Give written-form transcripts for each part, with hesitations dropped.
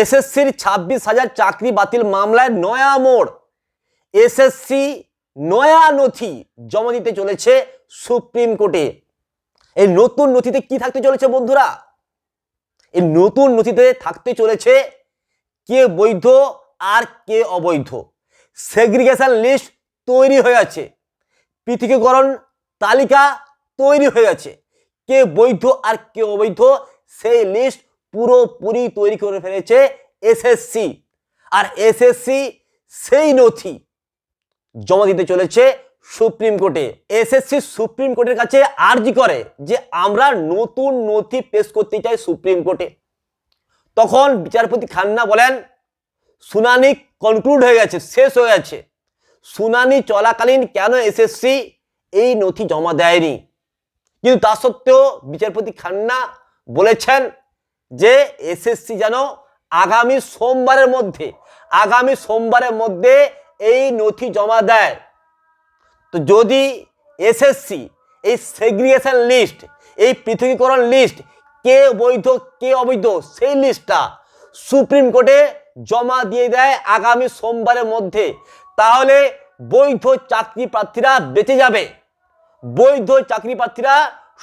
এসএসসির 26,000 চাকরি বাতিল মামলায় নয়া মোড়। এসএসসি নয়া নথি জমা দিতে চলেছে সুপ্রিম কোর্টে। এই নতুন নথিতে কি থাকতে চলেছে বন্ধুরা? এই নতুন নথিতে থাকতে চলেছে কে বৈধ আর কে অবৈধ। সেগ্রিগেশন লিস্ট তৈরি হয়ে আছে, পৃথকীকরণ তালিকা তৈরি হয়ে আছে, কে বৈধ আর কে অবৈধ সেই লিস্ট পুরোপুরি তৈরি করে ফেলেছে এসএসসি। আর এসএসসি সেই নথি জমা দিতে চলেছে সুপ্রিম কোর্টে। এসএসসি সুপ্রিম কোর্টের কাছে আর্জি করে যে আমরা নতুন নথি পেশ করতে চাই সুপ্রিম কোর্টে। তখন বিচারপতি খান্না বলেন শুনানি কনক্লুড হয়ে গেছে, শেষ হয়ে গেছে। শুনানি চলাকালীন কেন এসএসসি এই নথি জমা দেয়নি? কিন্তু তা সত্ত্বেও বিচারপতি খান্না বলেছেন যে এসএসসি যেন আগামী সোমবারের মধ্যে এই নথি জমা দেয়। তো যদি এসএসসি এই সেগ্রিগেশন লিস্ট, এই পৃথকীকরণ লিস্ট, কে বৈধ কে অবৈধ সেই লিস্টটা সুপ্রিম কোর্টে জমা দিয়ে দেয় আগামী সোমবারের মধ্যে, তাহলে বৈধ চাকরি প্রার্থীরা বেঁচে যাবে। বৈধ চাকরি প্রার্থীরা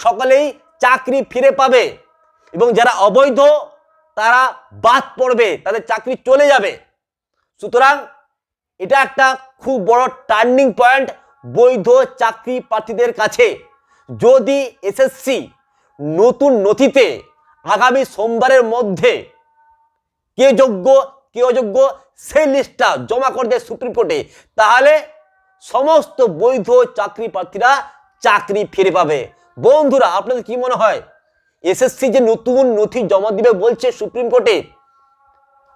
সকলেই চাকরি ফিরে পাবে এবং যারা অবৈধ তারা বাদ পড়বে, তাদের চাকরি চলে যাবে। সুতরাং এটা একটা খুব বড় টার্নিং পয়েন্ট বৈধ চাকরি প্রার্থীদের কাছে। যদি এসএসসি নতুন নথিতে আগামী সোমবারের মধ্যে কে যোগ্য কে অযোগ্য সেই লিস্টটা জমা করে দেয় সুপ্রিম কোর্টে, তাহলে সমস্ত বৈধ চাকরি প্রার্থীরা চাকরি ফিরে পাবে। বন্ধুরা, আপনাদের কি মনে হয় এসএসসি যে নতুন নথি জমা দিবে বলছে সুপ্রিম কোর্টে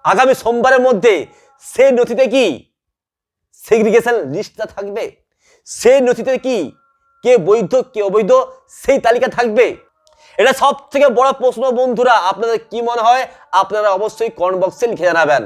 আগামী সোমবারের মধ্যে, সেই নথিতে কি সেগ্রিগেশন লিস্টটা থাকবে? সেই নথিতে কি কে বৈধ কে অবৈধ সেই তালিকা থাকবে? এটা সব থেকে বড় প্রশ্ন বন্ধুরা। আপনাদের কি মনে হয় আপনারা অবশ্যই কমেন্ট বক্সে লিখে জানাবেন।